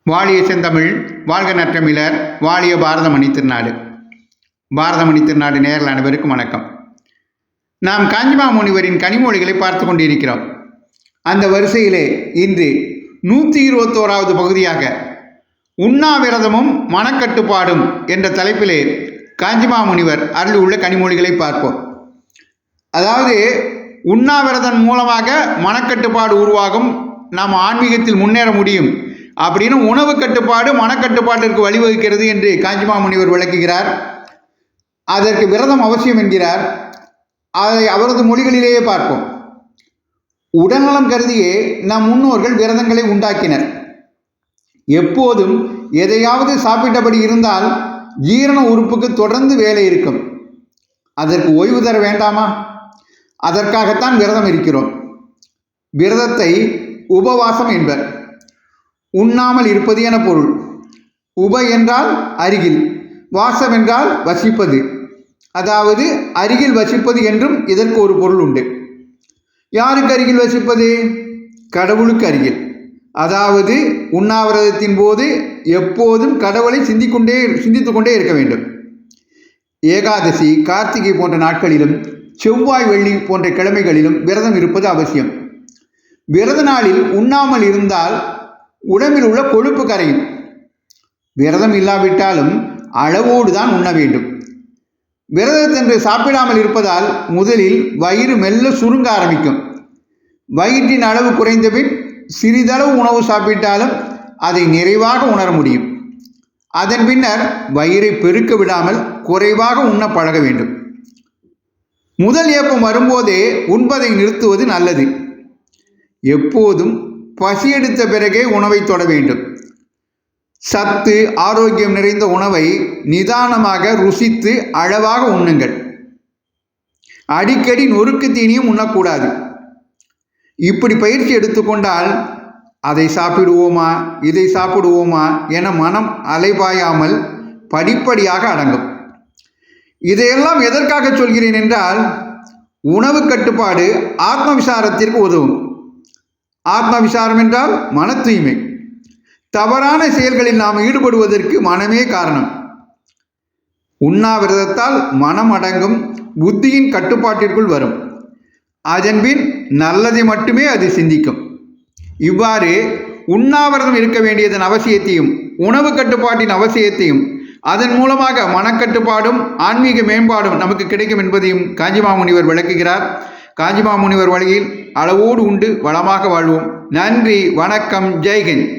வாழிய செந்தமிழ், வாழ்க நற்றமிழர், வாழிய பாரதமணி திருநாடு. பாரதமணி திருநாடு நேயர்கள் அனைவருக்கும் வணக்கம். நாம் காஞ்சிமா முனிவரின் கனிமொழிகளை பார்த்து கொண்டிருக்கிறோம். அந்த வரிசையிலே இன்று 121வது பகுதியாக உண்ணாவிரதமும் மனக்கட்டுப்பாடும் என்ற தலைப்பிலே காஞ்சிமா முனிவர் அருளியுள்ள கனிமொழிகளை பார்ப்போம். அதாவது உண்ணாவிரதம் மூலமாக மனக்கட்டுப்பாடு உருவாகும், நாம் ஆன்மீகத்தில் முன்னேற முடியும் அப்படின்னு உணவு கட்டுப்பாடு மனக்கட்டுப்பாட்டிற்கு வழிவகுக்கிறது என்று காஞ்சிமா முனிவர் விளக்குகிறார். அதற்கு விரதம் அவசியம் என்கிறார். அதை அவரது மொழிகளிலேயே பார்ப்போம். உடல்நலம் கருதியே நம் முன்னோர்கள் விரதங்களை உண்டாக்கினர். எப்போதும் எதையாவது சாப்பிட்டபடி இருந்தால் ஜீரண உறுப்புக்கு தொடர்ந்து வேலை இருக்கும். அதற்கு ஓய்வு தர வேண்டாமா? அதற்காகத்தான் விரதம் இருக்கிறோம். விரதத்தை உபவாசம் என்பர். உண்ணாமல் இருப்பது என பொருள். உப என்றால் அருகில், வாசம் என்றால் வசிப்பது, அதாவது அருகில் வசிப்பது என்றும் இதற்கு ஒரு பொருள் உண்டு. யாருக்கு அருகில் வசிப்பது? கடவுளுக்கு அருகில். அதாவது உண்ணாவிரதத்தின் போது எப்போதும் கடவுளை சிந்தித்து கொண்டே இருக்க வேண்டும். ஏகாதசி, கார்த்திகை போன்ற நாட்களிலும் செவ்வாய், வெள்ளி போன்ற கிழமைகளிலும் விரதம் இருப்பது அவசியம். விரத நாளில் உண்ணாமல் இருந்தால் உடம்பில் உள்ள கொழுப்பு கரையும். விரதம் இல்லாவிட்டாலும் அளவோடு தான் உண்ண வேண்டும். விரதத்தன்று சாப்பிடாமல் இருப்பதால் முதலில் வயிறு மெல்ல சுருங்க ஆரம்பிக்கும். வயிற்றின் அளவு குறைந்தபின் சிறிதளவு உணவு சாப்பிட்டாலும் அதை நிறைவாக உணர முடியும். அதன் பின்னர் வயிறை பெருக்க விடாமல் குறைவாக உண்ண பழக வேண்டும். முதல் ஏப்பம் வரும்போதே உண்பதை நிறுத்துவது நல்லது. எப்போதும் பசி எடுத்த பிறகே உணவை தொட வேண்டும். சத்து, ஆரோக்கியம் நிறைந்த உணவை நிதானமாக ருசித்து அளவாக உண்ணுங்கள். அடிக்கடி நொறுக்கு தீனியும் உண்ணக்கூடாது. இப்படி பயிற்சி எடுத்துக்கொண்டால் அதை சாப்பிடுவோமா இதை சாப்பிடுவோமா என மனம் அலைபாயாமல் படிப்படியாக அடங்கும். இதையெல்லாம் எதற்காக சொல்கிறேன் என்றால், உணவு கட்டுப்பாடு ஆத்ம விசாரத்திற்கு உதவும். ஆத்ம விசாரம் என்றால் மன தூய்மை. தவறான செயல்களில் நாம் ஈடுபடுவதற்கு மனமே காரணம். உண்ணாவிரதத்தால் மனம் அடங்கும், புத்தியின் கட்டுப்பாட்டிற்குள் வரும். அதன்பின் நல்லதை மட்டுமே அது சிந்திக்கும். இவ்வாறு உண்ணாவிரதம் இருக்க வேண்டியதன் அவசியத்தையும் உணவு கட்டுப்பாட்டின் அவசியத்தையும் அதன் மூலமாக மனக்கட்டுப்பாடும் ஆன்மீக மேம்பாடும் நமக்கு கிடைக்கும் என்பதையும் காஞ்சிமா முனிவர் விளக்குகிறார். காஞ்சிமா முனிவர் வழியில் அளவோடு உண்டு வளமாக வாழ்வோம். நன்றி, வணக்கம், ஜெய்ஹிந்த்.